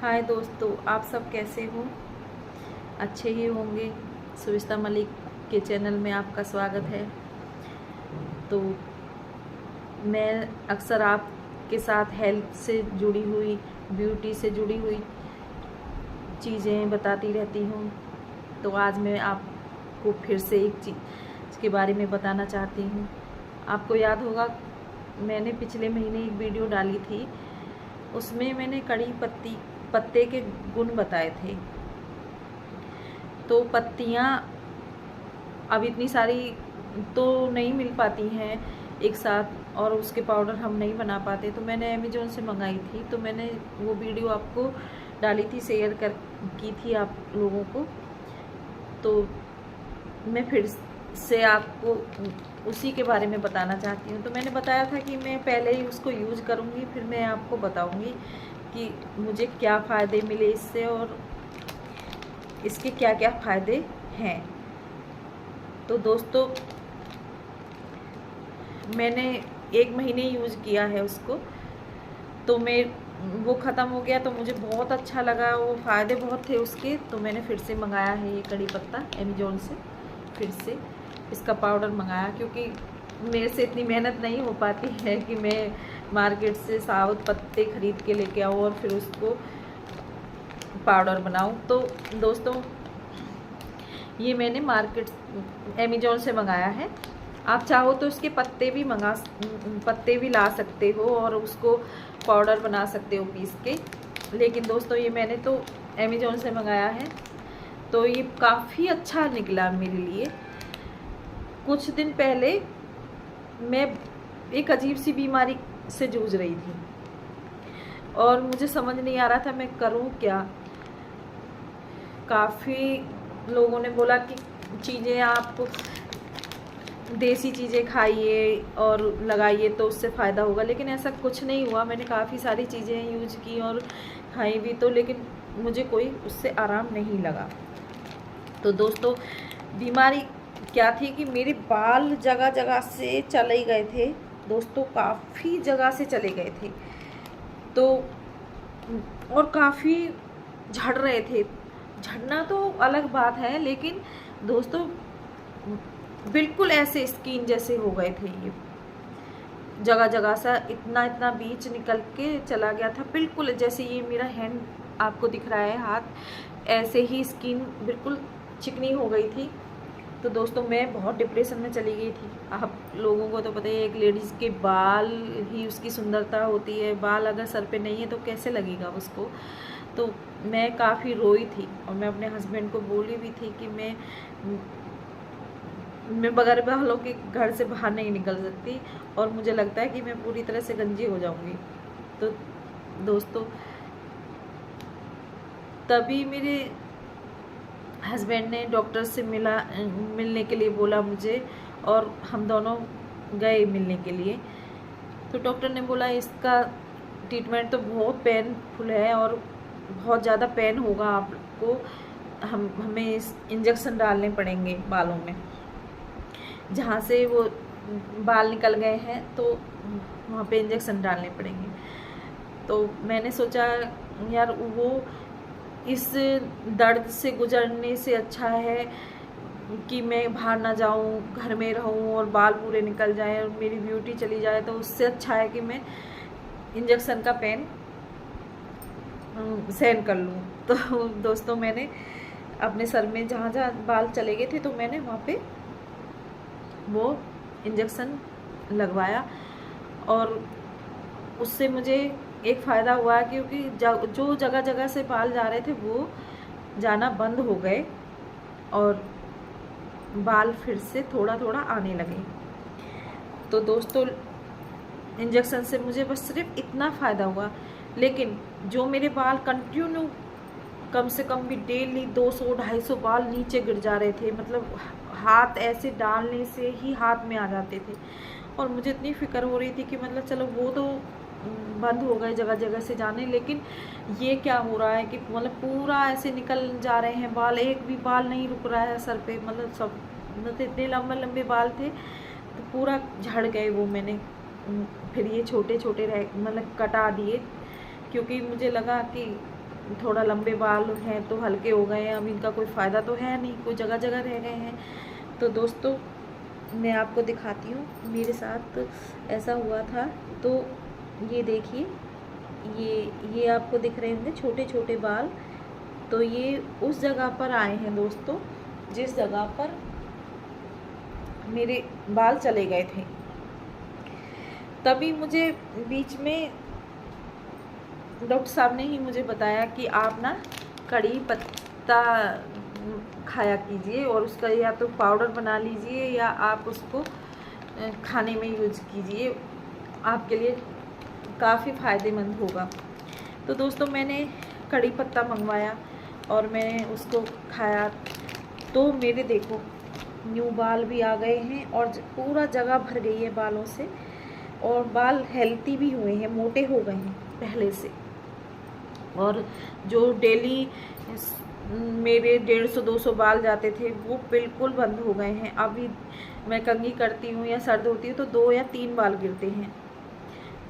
हाय दोस्तों, आप सब कैसे हो? अच्छे ही होंगे। सुविस्ता मलिक के चैनल में आपका स्वागत है। तो मैं अक्सर आपके साथ हेल्थ से जुड़ी हुई, ब्यूटी से जुड़ी हुई चीज़ें बताती रहती हूँ। तो आज मैं आपको फिर से एक चीज़ के बारे में बताना चाहती हूँ। आपको याद होगा, मैंने पिछले महीने एक वीडियो डाली थी, उसमें मैंने कड़ी पत्ते के गुण बताए थे। तो पत्तियाँ अब इतनी सारी तो नहीं मिल पाती हैं एक साथ, और उसके पाउडर हम नहीं बना पाते, तो मैंने अमेज़ॉन से मंगाई थी। तो मैंने वो वीडियो आपको डाली थी, शेयर की थी आप लोगों को। तो मैं फिर से आपको उसी के बारे में बताना चाहती हूँ। तो मैंने बताया था कि मैं पहले ही उसको यूज़ करूँगी, फिर मैं आपको बताऊँगी कि मुझे क्या फ़ायदे मिले इससे और इसके क्या क्या फ़ायदे हैं। तो दोस्तों, मैंने 1 महीने यूज़ किया है उसको, तो वो ख़त्म हो गया, तो मुझे बहुत अच्छा लगा, वो फ़ायदे बहुत थे उसके। तो मैंने फिर से मंगाया है ये कड़ी पत्ता अमेज़ॉन से, फिर से इसका पाउडर मंगाया, क्योंकि मेरे से इतनी मेहनत नहीं हो पाती है कि मैं मार्केट से साबुत पत्ते ख़रीद के लेके आऊँ और फिर उसको पाउडर बनाऊँ। तो दोस्तों, ये मैंने मार्केट अमेज़ॉन से मंगाया है। आप चाहो तो इसके पत्ते भी ला सकते हो और उसको पाउडर बना सकते हो पीस के। लेकिन दोस्तों, ये मैंने तो अमेज़ॉन से मंगाया है, तो ये काफ़ी अच्छा निकला मेरे लिए। कुछ दिन पहले मैं एक अजीब सी बीमारी से जूझ रही थी और मुझे समझ नहीं आ रहा था मैं करूं क्या। काफ़ी लोगों ने बोला कि चीज़ें आप देसी चीज़ें खाइए और लगाइए तो उससे फ़ायदा होगा, लेकिन ऐसा कुछ नहीं हुआ। मैंने काफ़ी सारी चीज़ें यूज की और खाई भी, तो लेकिन मुझे कोई उससे आराम नहीं लगा। तो दोस्तों, बीमारी क्या थी कि मेरे बाल जगह जगह से चले गए थे दोस्तों, काफ़ी जगह से चले गए थे। तो और काफ़ी झड़ रहे थे। झड़ना तो अलग बात है, लेकिन दोस्तों बिल्कुल ऐसे स्किन जैसे हो गए थे। ये जगह जगह सा इतना इतना बीच निकल के चला गया था, बिल्कुल जैसे ये मेरा हैंड आपको दिख रहा है, हाथ, ऐसे ही स्किन बिल्कुल चिकनी हो गई थी। तो दोस्तों, मैं बहुत डिप्रेशन में चली गई थी। आप लोगों को तो पता ही है, एक लेडीज़ के बाल ही उसकी सुंदरता होती है। बाल अगर सर पे नहीं है तो कैसे लगेगा उसको। तो मैं काफ़ी रोई थी और मैं अपने हस्बैंड को बोली भी थी कि मैं बगैर बालों के घर से बाहर नहीं निकल सकती और मुझे लगता है कि मैं पूरी तरह से गंजी हो जाऊंगी। तो दोस्तों, तभी मेरे हस्बैंड ने डॉक्टर से मिलने के लिए बोला मुझे, और हम दोनों गए मिलने के लिए। तो डॉक्टर ने बोला इसका ट्रीटमेंट तो बहुत पेनफुल है और बहुत ज़्यादा पेन होगा आपको, हमें इंजेक्शन डालने पड़ेंगे बालों में, जहाँ से वो बाल निकल गए हैं तो वहाँ पे इंजेक्शन डालने पड़ेंगे। तो मैंने सोचा यार, वो इस दर्द से गुजरने से अच्छा है कि मैं बाहर ना जाऊँ, घर में रहूँ और बाल पूरे निकल जाए और मेरी ब्यूटी चली जाए, तो उससे अच्छा है कि मैं इंजेक्शन का पेन सहन कर लूँ। तो दोस्तों, मैंने अपने सर में जहाँ जहाँ बाल चले गए थे, तो मैंने वहाँ पे वो इंजेक्शन लगवाया और उससे मुझे एक फ़ायदा हुआ, क्योंकि जो जगह जगह से बाल जा रहे थे वो जाना बंद हो गए और बाल फिर से थोड़ा थोड़ा आने लगे। तो दोस्तों, इंजेक्शन से मुझे बस सिर्फ इतना फ़ायदा हुआ, लेकिन जो मेरे बाल कंटिन्यू कम से कम भी डेली 200-250 बाल नीचे गिर जा रहे थे, मतलब हाथ ऐसे डालने से ही हाथ में आ जाते थे, और मुझे इतनी फिक्र हो रही थी कि मतलब चलो वो तो बंद हो गए जगह जगह से जाने, लेकिन ये क्या हो रहा है कि मतलब पूरा ऐसे निकल जा रहे हैं बाल, एक भी बाल नहीं रुक रहा है सर पे, मतलब सब, मतलब इतने लंबे लंबे बाल थे तो पूरा झड़ गए वो। मैंने फिर ये छोटे छोटे मतलब कटा दिए, क्योंकि मुझे लगा कि थोड़ा लंबे बाल हैं तो हल्के हो गए हैं, अब इनका कोई फ़ायदा तो है नहीं, कोई जगह जगह रह गए हैं। तो दोस्तों मैं आपको दिखाती हूँ, मेरे साथ ऐसा हुआ था। तो ये देखिए, ये आपको दिख रहे होंगे छोटे छोटे बाल। तो ये उस जगह पर आए हैं दोस्तों जिस जगह पर मेरे बाल चले गए थे। तभी मुझे बीच में डॉक्टर साहब ने ही मुझे बताया कि आप ना कड़ी पत्ता खाया कीजिए और उसका या तो पाउडर बना लीजिए या आप उसको खाने में यूज कीजिए, आपके लिए काफ़ी फ़ायदेमंद होगा। तो दोस्तों मैंने कड़ी पत्ता मंगवाया और मैंने उसको खाया, तो मेरे देखो न्यू बाल भी आ गए हैं और पूरा जगह भर गई है बालों से, और बाल हेल्थी भी हुए हैं, मोटे हो गए हैं पहले से। और जो डेली मेरे 150-200 बाल जाते थे वो बिल्कुल बंद हो गए हैं। अभी मैं कंघी करती हूँ या सर्द होती है तो 2 या 3 बाल गिरते हैं।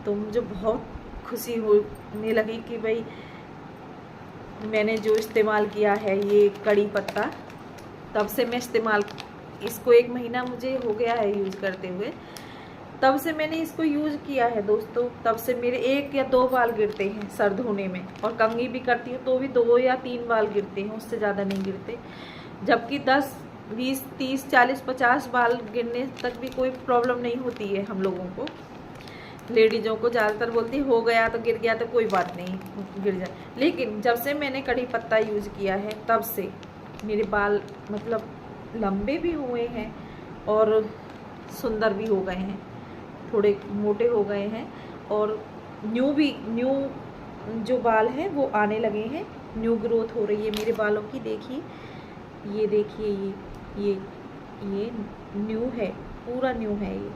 तो मुझे बहुत खुशी होने लगी कि भाई मैंने जो इस्तेमाल किया है ये कड़ी पत्ता, तब से मैं इस्तेमाल, इसको 1 महीना मुझे हो गया है यूज़ करते हुए, तब से मैंने इसको यूज़ किया है दोस्तों। तब से मेरे 1 या 2 बाल गिरते हैं सर्द होने में, और कंघी भी करती हूँ तो भी 2 या 3 बाल गिरते हैं, उससे ज़्यादा नहीं गिरते। जबकि 10, 20, 30, 40, 50 बाल गिरने तक भी कोई प्रॉब्लम नहीं होती है हम लोगों को, लेडीज़ों को। ज़्यादातर बोलती हो गया तो गिर गया तो कोई बात नहीं, गिर जाए। लेकिन जब से मैंने कड़ी पत्ता यूज़ किया है तब से मेरे बाल मतलब लंबे भी हुए हैं और सुंदर भी हो गए हैं, थोड़े मोटे हो गए हैं, और न्यू जो बाल हैं वो आने लगे हैं, न्यू ग्रोथ हो रही है मेरे बालों की। देखिए, ये देखिए, ये न्यू है, पूरा न्यू है ये।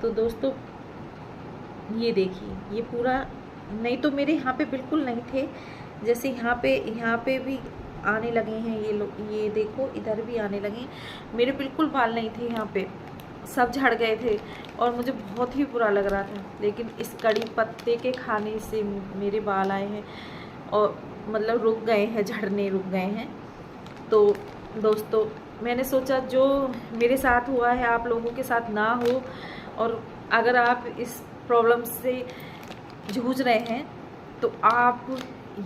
तो दोस्तों ये देखिए, ये पूरा, नहीं तो मेरे यहाँ पे बिल्कुल नहीं थे, जैसे यहाँ पे भी आने लगे हैं ये लोग, ये देखो इधर भी आने लगे हैं। मेरे बिल्कुल बाल नहीं थे यहाँ पे, सब झड़ गए थे और मुझे बहुत ही बुरा लग रहा था। लेकिन इस कड़ी पत्ते के खाने से मेरे बाल आए हैं और मतलब रुक गए हैं, झड़ने रुक गए हैं। तो दोस्तों मैंने सोचा जो मेरे साथ हुआ है आप लोगों के साथ ना हो, और अगर आप इस प्रॉब्लम से जूझ रहे हैं तो आप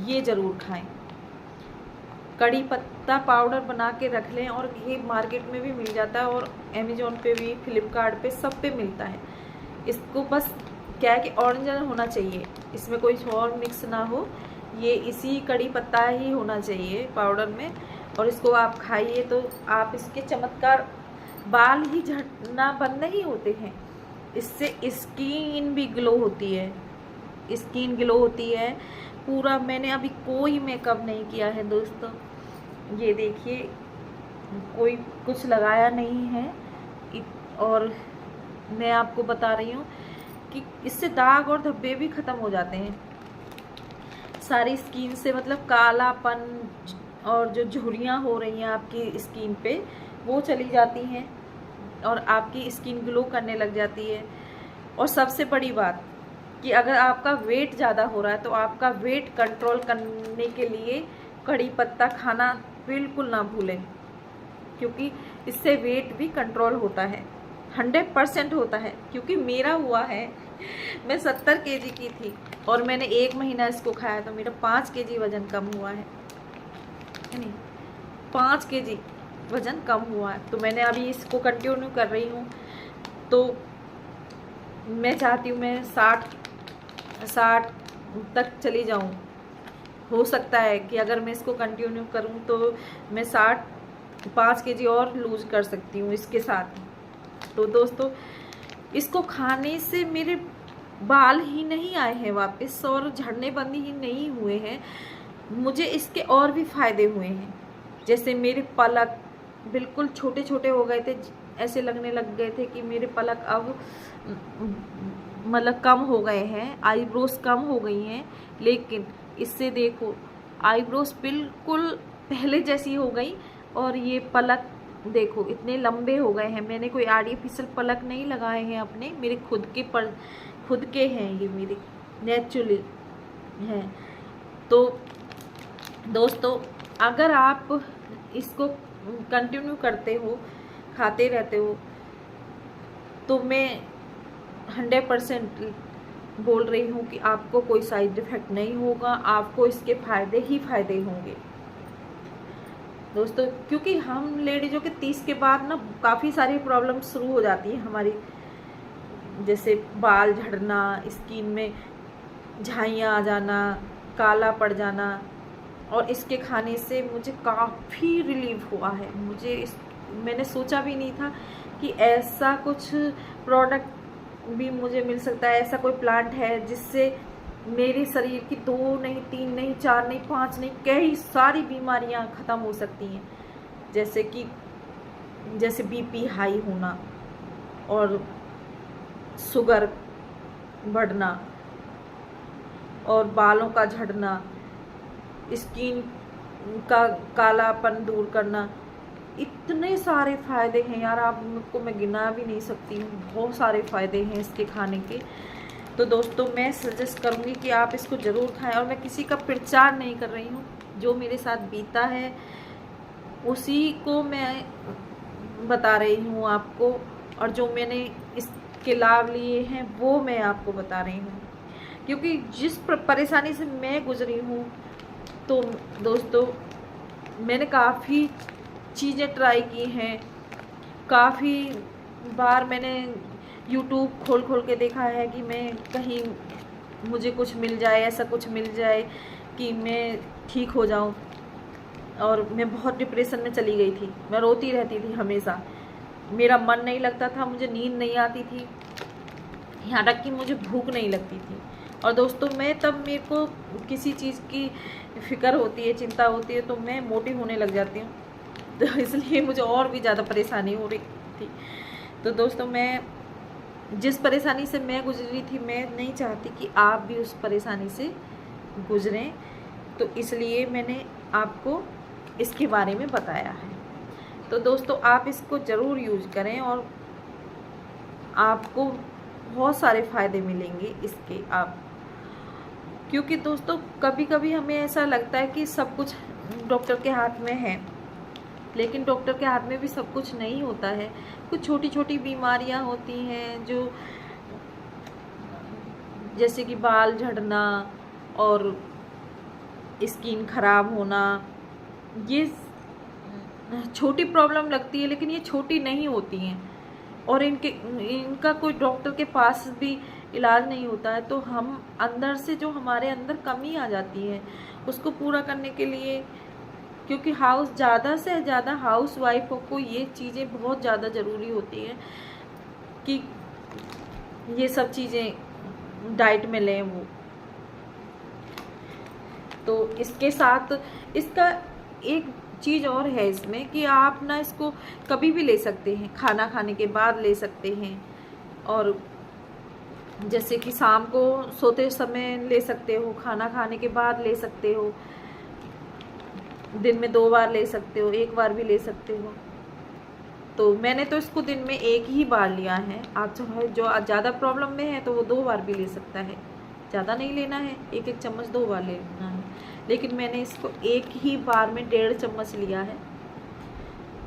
ये ज़रूर खाएं। कड़ी पत्ता पाउडर बना के रख लें, और ये मार्केट में भी मिल जाता है और अमेज़ॉन पे भी, फ्लिपकार्ट पे, सब पे मिलता है। इसको बस क्या है कि ओरिजिनल होना चाहिए, इसमें कोई और मिक्स ना हो, ये इसी कड़ी पत्ता ही होना चाहिए पाउडर में। और इसको आप खाइए तो आप इसके चमत्कार, बाल ही झड़ना बंद नहीं होते हैं, इससे स्किन भी ग्लो होती है, स्किन ग्लो होती है पूरा। मैंने अभी कोई मेकअप नहीं किया है दोस्तों, ये देखिए कोई कुछ लगाया नहीं है, और मैं आपको बता रही हूँ कि इससे दाग और धब्बे भी ख़त्म हो जाते हैं सारी स्किन से, मतलब कालापन और जो झुर्रियाँ हो रही हैं आपकी स्किन पे वो चली जाती हैं और आपकी स्किन ग्लो करने लग जाती है। और सबसे बड़ी बात कि अगर आपका वेट ज़्यादा हो रहा है तो आपका वेट कंट्रोल करने के लिए कड़ी पत्ता खाना बिल्कुल ना भूलें, क्योंकि इससे वेट भी कंट्रोल होता है, 100% होता है। क्योंकि मेरा हुआ है, मैं 70 केजी की थी और मैंने 1 महीना इसको खाया तो मेरा 5 केजी वज़न कम हुआ है नहीं, 5 केजी वज़न कम हुआ है। तो मैंने अभी इसको कंटिन्यू कर रही हूँ, तो मैं चाहती हूँ मैं 60 तक चली जाऊँ। हो सकता है कि अगर मैं इसको कंटिन्यू करूँ तो मैं 5 केजी और लूज़ कर सकती हूँ इसके साथ। तो दोस्तों इसको खाने से मेरे बाल ही नहीं आए हैं वापस और झड़ने बंद ही नहीं हुए हैं, मुझे इसके और भी फ़ायदे हुए हैं। जैसे मेरे पलक बिल्कुल छोटे छोटे हो गए थे, ऐसे लगने लग गए थे कि मेरे पलक अब मतलब कम हो गए हैं, आईब्रोज कम हो गई हैं। लेकिन इससे देखो आईब्रोज बिल्कुल पहले जैसी हो गई और ये पलक देखो इतने लंबे हो गए हैं। मैंने कोई आर्टिफिशियल पलक नहीं लगाए हैं अपने, मेरे खुद के हैं, ये मेरे नेचुरली हैं। तो दोस्तों अगर आप इसको कंटिन्यू करते हो, खाते रहते हो, तो मैं 100% बोल रही हूँ कि आपको कोई साइड इफ़ेक्ट नहीं होगा, आपको इसके फ़ायदे ही फ़ायदे होंगे दोस्तों। क्योंकि हम लेडीज़ों के 30 के बाद ना काफ़ी सारी प्रॉब्लम शुरू हो जाती है हमारी, जैसे बाल झड़ना, स्किन में झाइयाँ आ जाना, काला पड़ जाना। और इसके खाने से मुझे काफ़ी रिलीफ हुआ है। मैंने सोचा भी नहीं था कि ऐसा कुछ प्रोडक्ट भी मुझे मिल सकता है, ऐसा कोई प्लांट है जिससे मेरे शरीर की 2 नहीं, 3 नहीं, 4 नहीं, 5 नहीं, कई सारी बीमारियां ख़त्म हो सकती हैं। जैसे बीपी हाई होना और शुगर बढ़ना और बालों का झड़ना, स्किन का कालापन दूर करना। इतने सारे फ़ायदे हैं यार, आपको मैं गिना भी नहीं सकती हूँ। बहुत सारे फ़ायदे हैं इसके खाने के। तो दोस्तों मैं सजेस्ट करूँगी कि आप इसको ज़रूर खाएं। और मैं किसी का प्रचार नहीं कर रही हूँ, जो मेरे साथ बीता है उसी को मैं बता रही हूँ आपको, और जो मैंने इसके लाभ लिए हैं वो मैं आपको बता रही हूँ। क्योंकि जिस परेशानी से मैं गुजरी हूँ, तो दोस्तों मैंने काफ़ी चीज़ें ट्राई की हैं, काफ़ी बार मैंने YouTube खोल के देखा है कि मैं कहीं मुझे कुछ मिल जाए, ऐसा कुछ मिल जाए कि मैं ठीक हो जाऊं। और मैं बहुत डिप्रेशन में चली गई थी, मैं रोती रहती थी हमेशा, मेरा मन नहीं लगता था, मुझे नींद नहीं आती थी, यहाँ तक कि मुझे भूख नहीं लगती थी। और दोस्तों मेरे को किसी चीज़ की फ़िक्र होती है, चिंता होती है, तो मैं मोटी होने लग जाती हूँ, तो इसलिए मुझे और भी ज़्यादा परेशानी हो रही थी। तो दोस्तों मैं जिस परेशानी से मैं गुजरी थी, मैं नहीं चाहती कि आप भी उस परेशानी से गुजरें, तो इसलिए मैंने आपको इसके बारे में बताया है। तो दोस्तों आप इसको ज़रूर यूज़ करें और आपको बहुत सारे फ़ायदे मिलेंगे इसके। क्योंकि दोस्तों कभी कभी हमें ऐसा लगता है कि सब कुछ डॉक्टर के हाथ में है, लेकिन डॉक्टर के हाथ में भी सब कुछ नहीं होता है। कुछ छोटी छोटी बीमारियां होती हैं, जो जैसे कि बाल झड़ना और स्किन खराब होना, ये छोटी प्रॉब्लम लगती है, लेकिन ये छोटी नहीं होती हैं और इनका कोई डॉक्टर के पास भी इलाज नहीं होता है। तो हम अंदर से जो हमारे अंदर कमी आ जाती है उसको पूरा करने के लिए, क्योंकि ज़्यादा से ज़्यादा हाउस वाइफों को ये चीज़ें बहुत ज़्यादा ज़रूरी होती हैं कि ये सब चीज़ें डाइट में लें वो। तो इसके साथ इसका एक चीज़ और है इसमें कि आप ना इसको कभी भी ले सकते हैं, खाना खाने के बाद ले सकते हैं, और जैसे कि शाम को सोते समय ले सकते हो, खाना खाने के बाद ले सकते हो, दिन में 2 बार ले सकते हो, 1 बार भी ले सकते हो। तो मैंने तो इसको दिन में 1 ही बार लिया है। आप जो ज़्यादा प्रॉब्लम में है तो वो 2 बार भी ले सकता है, ज़्यादा नहीं लेना है, 1-1 चम्मच 2 बार लेना है। लेकिन मैंने इसको 1 ही बार में 1.5 चम्मच लिया है।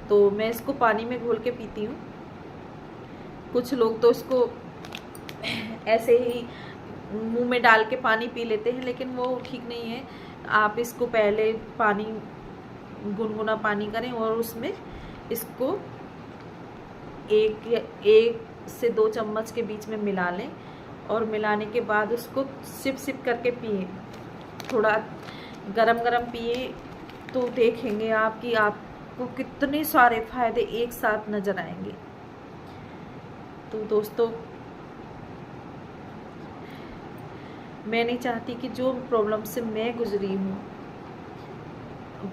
तो मैं इसको पानी में घोल के पीती हूँ। कुछ लोग तो इसको ऐसे ही मुंह में डाल के पानी पी लेते हैं, लेकिन वो ठीक नहीं है। आप इसको पहले गुनगुना पानी करें और उसमें इसको 1 से 2 चम्मच के बीच में मिला लें, और मिलाने के बाद उसको सिप करके पिए। थोड़ा गरम पिए तो देखेंगे आप कि आपको कितने सारे फायदे एक साथ नज़र आएंगे। तो दोस्तों मैं नहीं चाहती कि जो प्रॉब्लम से मैं गुजरी हूँ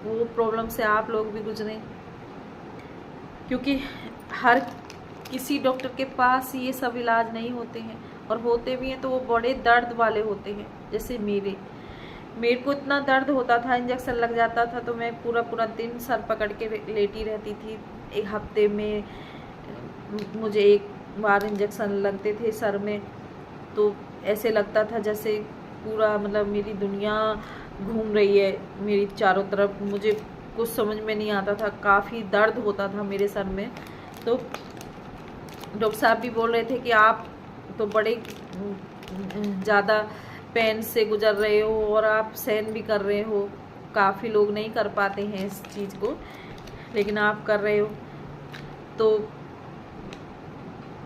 वो प्रॉब्लम से आप लोग भी गुजरें, क्योंकि हर किसी डॉक्टर के पास ये सब इलाज नहीं होते हैं, और होते भी हैं तो वो बड़े दर्द वाले होते हैं। जैसे मेरे को इतना दर्द होता था, इंजेक्शन लग जाता था तो मैं पूरा दिन सर पकड़ के लेटी रहती थी। 1 हफ्ते में मुझे 1 बार इंजेक्शन लगते थे सर में, तो ऐसे लगता था जैसे पूरा मतलब मेरी दुनिया घूम रही है मेरी चारों तरफ, मुझे कुछ समझ में नहीं आता था, काफ़ी दर्द होता था मेरे सर में। तो डॉक्टर साहब भी बोल रहे थे कि आप तो बड़े ज़्यादा पेन से गुजर रहे हो और आप सहन भी कर रहे हो, काफ़ी लोग नहीं कर पाते हैं इस चीज़ को, लेकिन आप कर रहे हो। तो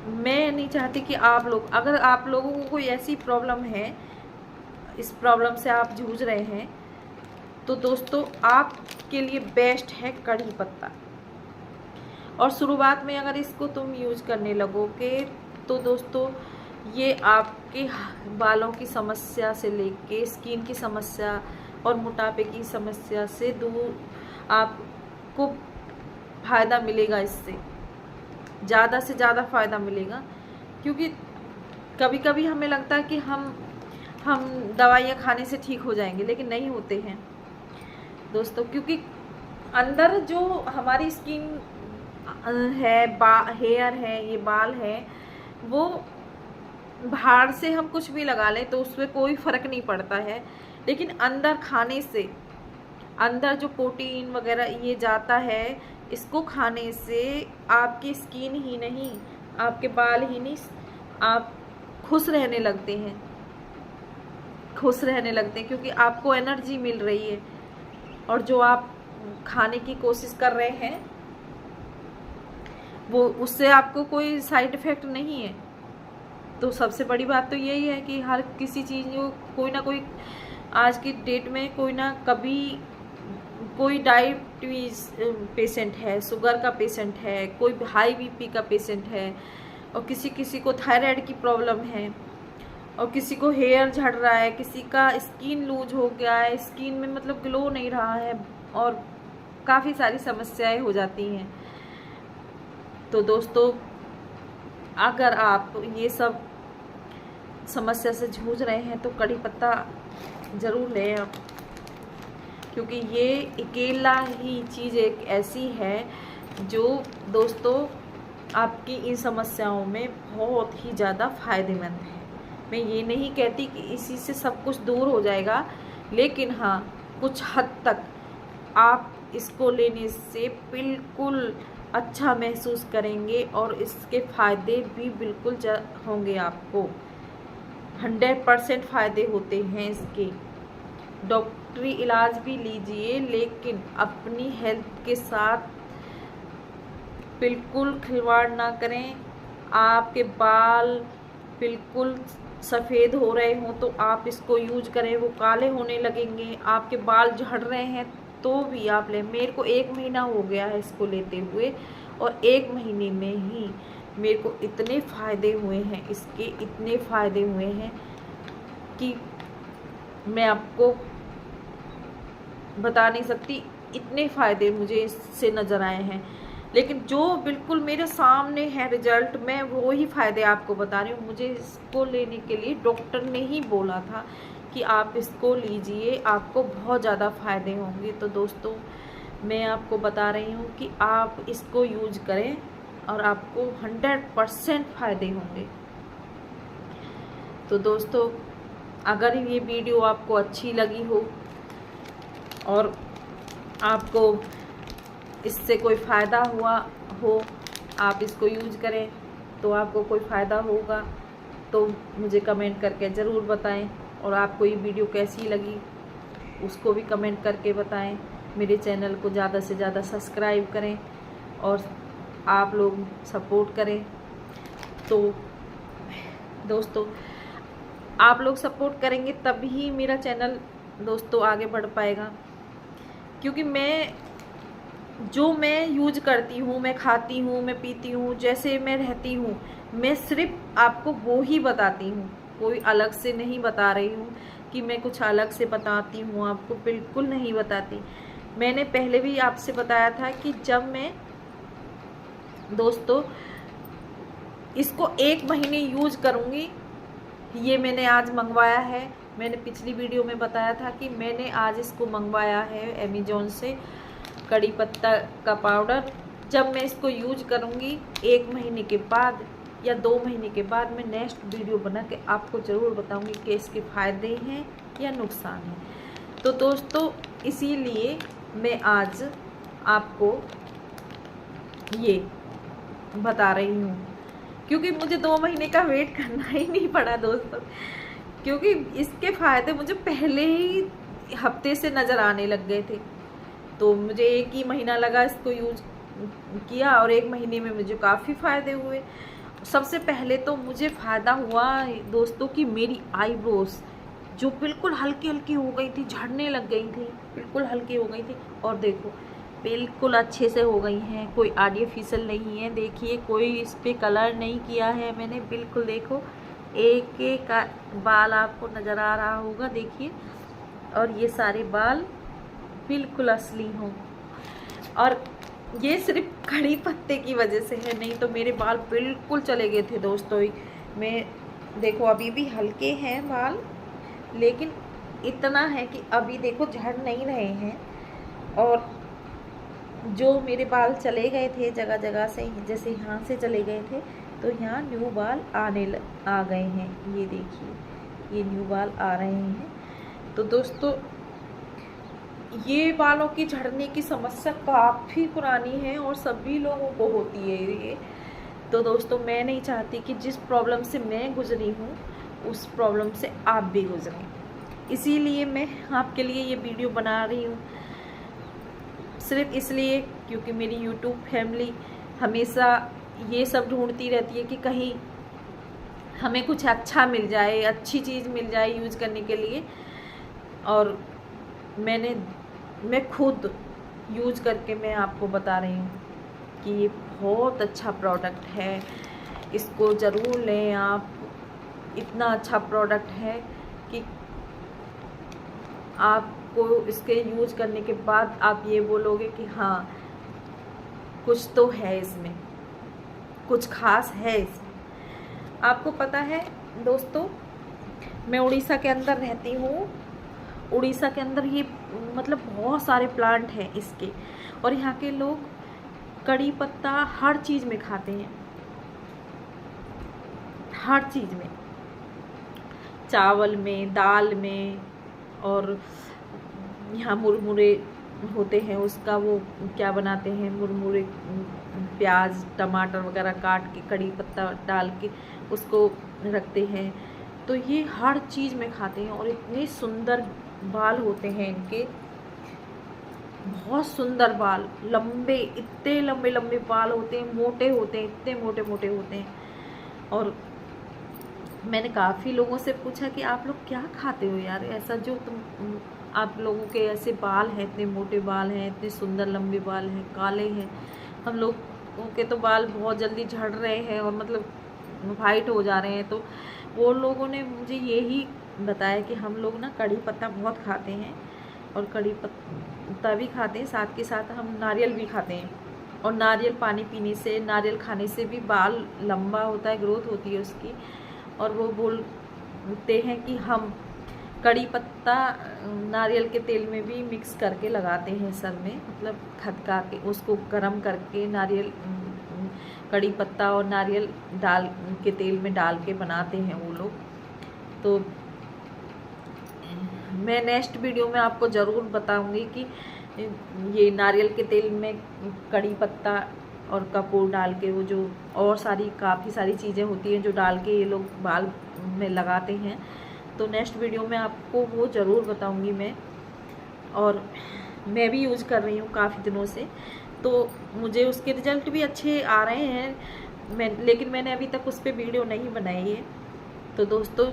मैं नहीं चाहती कि आप लोग, अगर आप लोगों को कोई ऐसी प्रॉब्लम है, इस प्रॉब्लम से आप जूझ रहे हैं, तो दोस्तों आपके लिए बेस्ट है कड़ी पत्ता। और शुरुआत में अगर इसको तुम यूज करने लगोगे तो दोस्तों ये आपके बालों की समस्या से लेके स्किन की समस्या और मोटापे की समस्या से दूर आपको फ़ायदा मिलेगा, इससे ज़्यादा से ज़्यादा फ़ायदा मिलेगा। क्योंकि कभी कभी हमें लगता है कि हम दवाइयाँ खाने से ठीक हो जाएंगे, लेकिन नहीं होते हैं दोस्तों। क्योंकि अंदर जो हमारी स्किन है, हेयर है, ये बाल है, वो बाहर से हम कुछ भी लगा लें तो उसमें कोई फ़र्क नहीं पड़ता है, लेकिन अंदर खाने से, अंदर जो प्रोटीन वगैरह ये जाता है, इसको खाने से आपकी स्किन ही नहीं, आपके बाल ही नहीं, आप खुश रहने लगते हैं, क्योंकि आपको एनर्जी मिल रही है। और जो आप खाने की कोशिश कर रहे हैं वो, उससे आपको कोई साइड इफ़ेक्ट नहीं है। तो सबसे बड़ी बात तो यही है कि हर किसी चीज़ को कोई ना कोई, आज की डेट में कोई ना कभी कोई डायबिटीज़ पेशेंट है, शुगर का पेशेंट है, कोई हाई बीपी का पेशेंट है, और किसी को थायराइड की प्रॉब्लम है, और किसी को हेयर झड़ रहा है, किसी का स्किन लूज हो गया है, स्किन में मतलब ग्लो नहीं रहा है, और काफ़ी सारी समस्याएं हो जाती हैं। तो दोस्तों अगर आप ये सब समस्या से जूझ रहे हैं तो कड़ी पत्ता ज़रूर लें आप, क्योंकि ये अकेला ही चीज़ एक ऐसी है जो दोस्तों आपकी इन समस्याओं में बहुत ही ज़्यादा फ़ायदेमंद है। मैं ये नहीं कहती कि इसी से सब कुछ दूर हो जाएगा, लेकिन हाँ कुछ हद तक आप इसको लेने से बिल्कुल अच्छा महसूस करेंगे और इसके फ़ायदे भी बिल्कुल होंगे आपको। 100% फ़ायदे होते हैं इसके। डॉक्टरी इलाज भी लीजिए, लेकिन अपनी हेल्थ के साथ बिल्कुल खिलवाड़ ना करें। आपके बाल बिल्कुल सफ़ेद हो रहे हों तो आप इसको यूज करें, वो काले होने लगेंगे। आपके बाल झड़ रहे हैं तो भी आप लें। मेरे को 1 महीना हो गया है इसको लेते हुए, और 1 महीने में ही मेरे को इतने फ़ायदे हुए हैं, इसके इतने फ़ायदे हुए हैं कि मैं आपको बता नहीं सकती। इतने फ़ायदे मुझे इससे नज़र आए हैं, लेकिन जो बिल्कुल मेरे सामने है रिजल्ट, मैं वो ही फ़ायदे आपको बता रही हूँ। मुझे इसको लेने के लिए डॉक्टर ने ही बोला था कि आप इसको लीजिए, आपको बहुत ज़्यादा फ़ायदे होंगे। तो दोस्तों मैं आपको बता रही हूँ कि आप इसको यूज करें और आपको 100% फ़ायदे होंगे। तो दोस्तों अगर ये वीडियो आपको अच्छी लगी हो और आपको इससे कोई फ़ायदा हुआ हो, आप इसको यूज करें तो आपको कोई फ़ायदा होगा, तो मुझे कमेंट करके ज़रूर बताएं। और आपको ये वीडियो कैसी लगी उसको भी कमेंट करके बताएं। मेरे चैनल को ज़्यादा से ज़्यादा सब्सक्राइब करें और आप लोग सपोर्ट करें। तो दोस्तों आप लोग सपोर्ट करेंगे तभी मेरा चैनल दोस्तों आगे बढ़ पाएगा, क्योंकि मैं यूज करती हूँ, मैं खाती हूँ, मैं पीती हूँ, जैसे मैं रहती हूँ, मैं सिर्फ आपको वो ही बताती हूँ, कोई अलग से नहीं बता रही हूँ कि मैं कुछ अलग से बताती हूँ आपको, बिल्कुल नहीं बताती। मैंने पहले भी आपसे बताया था कि जब मैं दोस्तों इसको 1 महीने यूज करूँगी, ये मैंने आज मंगवाया है। मैंने पिछली वीडियो में बताया था कि मैंने आज इसको मंगवाया है अमेज़ॉन से, कड़ी पत्ता का पाउडर। जब मैं इसको यूज करूँगी 1 महीने के बाद या 2 महीने के बाद, मैं नेक्स्ट वीडियो बना के आपको ज़रूर बताऊँगी कि इसके फ़ायदे हैं या नुकसान हैं। तो दोस्तों इसीलिए मैं आज आपको ये बता रही हूँ, क्योंकि मुझे 2 महीने का वेट करना ही नहीं पड़ा दोस्तों, क्योंकि इसके फ़ायदे मुझे पहले ही हफ्ते से नज़र आने लग गए थे। तो मुझे 1 ही महीना लगा इसको यूज किया और 1 महीने में मुझे काफ़ी फ़ायदे हुए। सबसे पहले तो मुझे फ़ायदा हुआ दोस्तों कि मेरी आईब्रोज जो बिल्कुल हल्की हल्की हो गई थी, झड़ने लग गई थी, बिल्कुल हल्की हो गई थी, और देखो बिल्कुल अच्छे से हो गई हैं। कोई आर्टिफिशियल नहीं है, देखिए कोई इस पे कलर नहीं किया है मैंने, बिल्कुल देखो एक एक बाल आपको नज़र आ रहा होगा, देखिए, और ये सारे बाल बिल्कुल असली हों। और ये सिर्फ कड़ी पत्ते की वजह से है, नहीं तो मेरे बाल बिल्कुल चले गए थे दोस्तों। मैं देखो अभी भी हल्के हैं बाल, लेकिन इतना है कि अभी देखो झड़ नहीं रहे हैं। और जो मेरे बाल चले गए थे जगह जगह से, जैसे यहाँ से चले गए थे, तो यहाँ न्यू बाल आ गए हैं। ये देखिए ये न्यू बाल आ रहे हैं। तो दोस्तों ये बालों की झड़ने की समस्या काफ़ी पुरानी है और सभी लोगों को होती है ये। तो दोस्तों मैं नहीं चाहती कि जिस प्रॉब्लम से मैं गुजरी हूँ उस प्रॉब्लम से आप भी गुजरें, इसीलिए मैं आपके लिए ये वीडियो बना रही हूँ। सिर्फ इसलिए क्योंकि मेरी यूट्यूब फैमिली हमेशा ये सब ढूंढती रहती है कि कहीं हमें कुछ अच्छा मिल जाए, अच्छी चीज़ मिल जाए यूज करने के लिए। और मैं खुद यूज करके मैं आपको बता रही हूँ कि ये बहुत अच्छा प्रोडक्ट है, इसको ज़रूर लें आप। इतना अच्छा प्रोडक्ट है कि आपको इसके यूज करने के बाद आप ये बोलोगे कि हाँ कुछ तो है इसमें, कुछ खास है इसमें। आपको पता है दोस्तों, मैं उड़ीसा के अंदर रहती हूँ। उड़ीसा के अंदर ये मतलब बहुत सारे प्लांट हैं इसके, और यहाँ के लोग कड़ी पत्ता हर चीज़ में खाते हैं, हर चीज़ में, चावल में, दाल में। और यहाँ मुरमुरे होते हैं, उसका वो क्या बनाते हैं, मुरमुरे प्याज टमाटर वगैरह काट के कड़ी पत्ता डाल के उसको रखते हैं। तो ये हर चीज़ में खाते हैं। और इतने सुंदर बाल होते हैं इनके, बहुत सुंदर बाल, लंबे, इतने लंबे लंबे बाल होते हैं, मोटे होते हैं, इतने मोटे मोटे होते हैं। और मैंने काफ़ी लोगों से पूछा कि आप लोग क्या खाते हो यार, ऐसा जो आप लोगों के ऐसे बाल हैं, इतने मोटे बाल हैं, इतने सुंदर लंबे बाल हैं, काले हैं। हम लोगों के तो बाल बहुत जल्दी झड़ रहे हैं और मतलब वाइट हो जा रहे हैं। तो वो लोगों ने मुझे यही बताया कि हम लोग ना कड़ी पत्ता बहुत खाते हैं, और कड़ी पत्ता भी खाते हैं, साथ के साथ हम नारियल भी खाते हैं। और नारियल पानी पीने से, नारियल खाने से भी बाल लंबा होता है, ग्रोथ होती है उसकी। और वो बोलते हैं कि हम कड़ी पत्ता नारियल के तेल में भी मिक्स करके लगाते हैं सर में, मतलब खदका के उसको गर्म करके नारियल कड़ी पत्ता और नारियल डाल के तेल में डाल के बनाते हैं वो लोग। तो मैं नेक्स्ट वीडियो में आपको ज़रूर बताऊंगी कि ये नारियल के तेल में कड़ी पत्ता और कपूर डाल के, वो जो और सारी काफ़ी सारी चीज़ें होती हैं जो डाल के ये लोग बाल में लगाते हैं। तो नेक्स्ट वीडियो में आपको वो ज़रूर बताऊंगी मैं। और मैं भी यूज़ कर रही हूँ काफ़ी दिनों से, तो मुझे उसके रिज़ल्ट भी अच्छे आ रहे हैं। लेकिन मैंने अभी तक उस पर वीडियो नहीं बनाई है। तो दोस्तों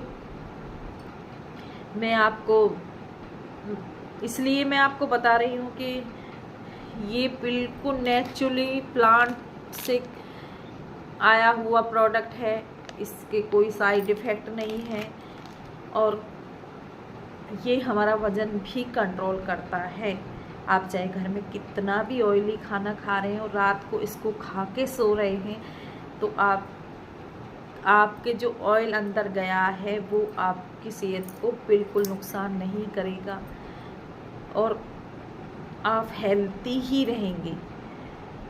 इसलिए मैं आपको बता रही हूँ कि ये बिल्कुल नेचुरली प्लांट से आया हुआ प्रोडक्ट है, इसके कोई साइड इफ़ेक्ट नहीं है। और ये हमारा वज़न भी कंट्रोल करता है। आप चाहे घर में कितना भी ऑयली खाना खा रहे हैं और रात को इसको खा के सो रहे हैं, तो आपके जो ऑयल अंदर गया है वो आपकी सेहत को बिल्कुल नुकसान नहीं करेगा और आप हेल्दी ही रहेंगे।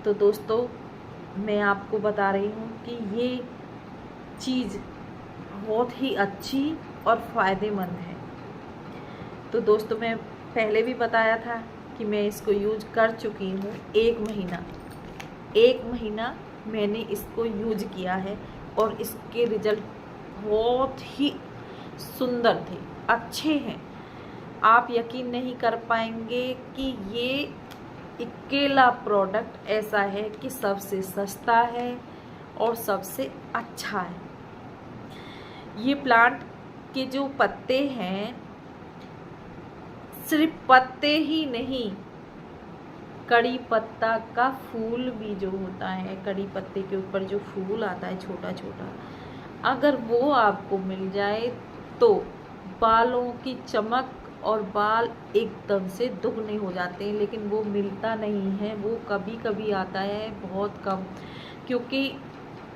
तो दोस्तों मैं आपको बता रही हूँ कि ये चीज़ बहुत ही अच्छी और फ़ायदेमंद है। तो दोस्तों मैं पहले भी बताया था कि मैं इसको यूज कर चुकी हूँ। 1 महीना मैंने इसको यूज किया है और इसके रिजल्ट बहुत ही सुंदर थे, अच्छे हैं। आप यकीन नहीं कर पाएंगे कि ये अकेला प्रोडक्ट ऐसा है कि सबसे सस्ता है और सबसे अच्छा है। ये प्लांट के जो पत्ते हैं, सिर्फ पत्ते ही नहीं, कड़ी पत्ता का फूल भी जो होता है, कड़ी पत्ते के ऊपर जो फूल आता है छोटा छोटा, अगर वो आपको मिल जाए तो बालों की चमक और बाल एकदम से दुगने हो जाते हैं। लेकिन वो मिलता नहीं है, वो कभी कभी आता है, बहुत कम। क्योंकि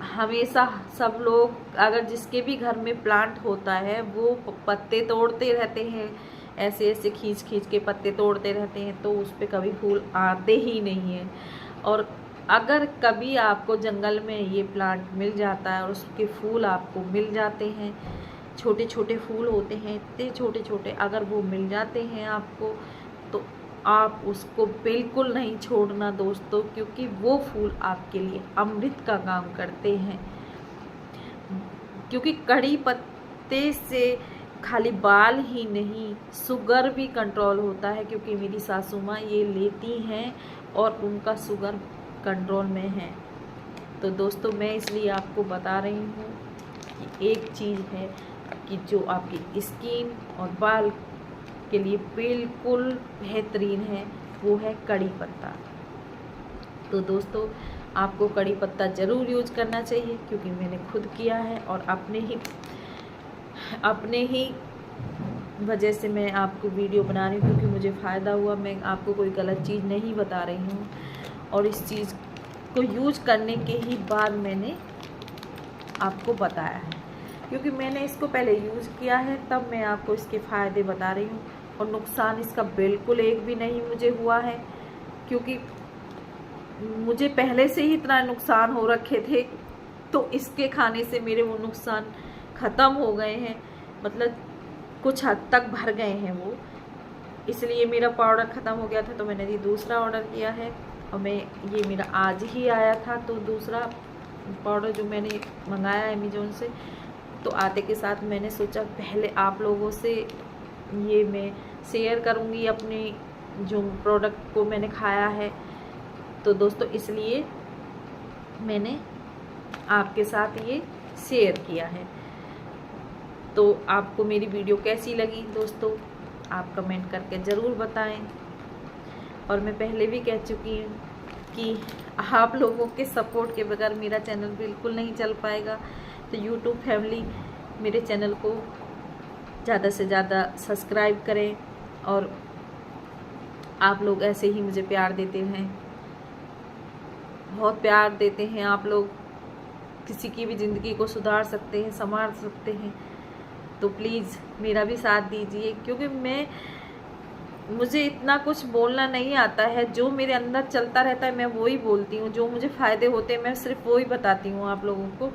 हमेशा सब लोग, अगर जिसके भी घर में प्लांट होता है, वो पत्ते तोड़ते रहते हैं, ऐसे ऐसे खींच खींच के पत्ते तोड़ते रहते हैं, तो उस पर कभी फूल आते ही नहीं है। और अगर कभी आपको जंगल में ये प्लांट मिल जाता है और उसके फूल आपको मिल जाते हैं, छोटे छोटे फूल होते हैं, इतने छोटे छोटे, अगर वो मिल जाते हैं आपको, तो आप उसको बिल्कुल नहीं छोड़ना दोस्तों, क्योंकि वो फूल आपके लिए अमृत का काम करते हैं। क्योंकि कड़ी पत्ते से खाली बाल ही नहीं, शुगर भी कंट्रोल होता है, क्योंकि मेरी सासू माँ ये लेती हैं और उनका शुगर कंट्रोल में है। तो दोस्तों मैं इसलिए आपको बता रही हूँ कि एक चीज़ है कि जो आपकी स्किन और बाल के लिए बिल्कुल बेहतरीन है, वो है कड़ी पत्ता। तो दोस्तों आपको कड़ी पत्ता ज़रूर यूज करना चाहिए, क्योंकि मैंने खुद किया है और अपने ही वजह से मैं आपको वीडियो बना रही हूँ, क्योंकि मुझे फ़ायदा हुआ। मैं आपको कोई गलत चीज़ नहीं बता रही हूँ, और इस चीज़ को यूज करने के ही बाद मैंने आपको बताया है, क्योंकि मैंने इसको पहले यूज़ किया है, तब मैं आपको इसके फ़ायदे बता रही हूँ। और नुकसान इसका बिल्कुल एक भी नहीं मुझे हुआ है, क्योंकि मुझे पहले से ही इतना नुकसान हो रखे थे, तो इसके खाने से मेरे वो नुकसान ख़त्म हो गए हैं, मतलब कुछ हद तक भर गए हैं वो। इसलिए मेरा पाउडर ख़त्म हो गया था, तो मैंने ये दूसरा ऑर्डर किया है, और ये मेरा आज ही आया था। तो दूसरा पाउडर जो मैंने मंगाया अमेज़ोन से, तो आते के साथ मैंने सोचा पहले आप लोगों से ये मैं शेयर करूँगी अपने जो प्रोडक्ट को मैंने खाया है। तो दोस्तों इसलिए मैंने आपके साथ ये शेयर किया है। तो आपको मेरी वीडियो कैसी लगी दोस्तों, आप कमेंट करके ज़रूर बताएं। और मैं पहले भी कह चुकी हूँ कि आप लोगों के सपोर्ट के बगैर मेरा चैनल बिल्कुल नहीं चल पाएगा। तो यूट्यूब फैमिली मेरे चैनल को ज़्यादा से ज़्यादा सब्सक्राइब करें, और आप लोग ऐसे ही मुझे प्यार देते हैं, बहुत प्यार देते हैं आप लोग। किसी की भी ज़िंदगी को सुधार सकते हैं, संवार सकते हैं, तो प्लीज़ मेरा भी साथ दीजिए। क्योंकि मुझे इतना कुछ बोलना नहीं आता है, जो मेरे अंदर चलता रहता है मैं वो ही बोलती हूँ, जो मुझे फ़ायदे होते हैं मैं सिर्फ वो ही बताती हूँ आप लोगों को।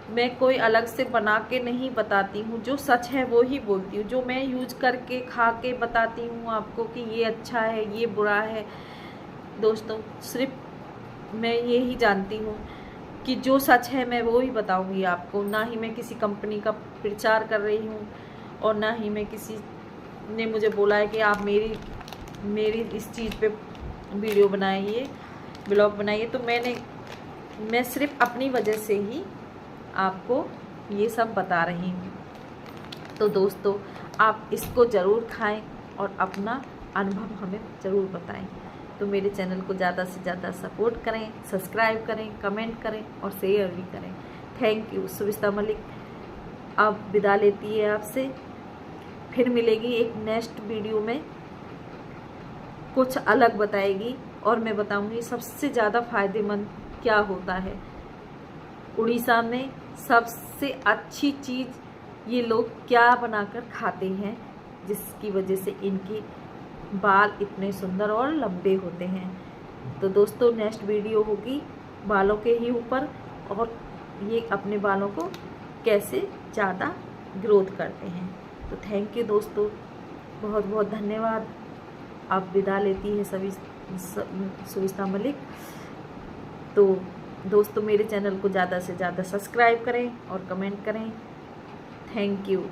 मैं कोई अलग से बना के नहीं बताती हूँ, जो सच है वो ही बोलती हूँ, जो मैं यूज करके खा के बताती हूँ आपको कि ये अच्छा है ये बुरा है। दोस्तों सिर्फ मैं ये ही जानती हूँ कि जो सच है मैं वो ही बताऊँगी आपको। ना ही मैं किसी कंपनी का प्रचार कर रही हूँ, और ना ही मैं किसी ने मुझे बोला है कि आप मेरी इस चीज़ पे वीडियो बनाइए, ब्लॉग बनाइए। तो मैं सिर्फ अपनी वजह से ही आपको ये सब बता रही हूँ। तो दोस्तों आप इसको ज़रूर खाएं और अपना अनुभव हमें ज़रूर बताएं। तो मेरे चैनल को ज़्यादा से ज़्यादा सपोर्ट करें, सब्सक्राइब करें, कमेंट करें और शेयर भी करें। Thank you. सुविस्ता मलिक अब विदा लेती है आपसे, फिर मिलेगी एक नेक्स्ट वीडियो में, कुछ अलग बताएगी और मैं बताऊंगी सबसे ज़्यादा फ़ायदेमंद क्या होता है। उड़ीसा में सबसे अच्छी चीज़ ये लोग क्या बनाकर खाते हैं, जिसकी वजह से इनकी बाल इतने सुंदर और लंबे होते हैं। तो दोस्तों नेक्स्ट वीडियो होगी बालों के ही ऊपर, और ये अपने बालों को कैसे ज़्यादा ग्रोथ करते हैं। तो थैंक यू दोस्तों, बहुत बहुत धन्यवाद। अब विदा लेती है सभी सुविस्ता मलिक। तो दोस्तों मेरे चैनल को ज़्यादा से ज़्यादा सब्सक्राइब करें और कमेंट करें। Thank you.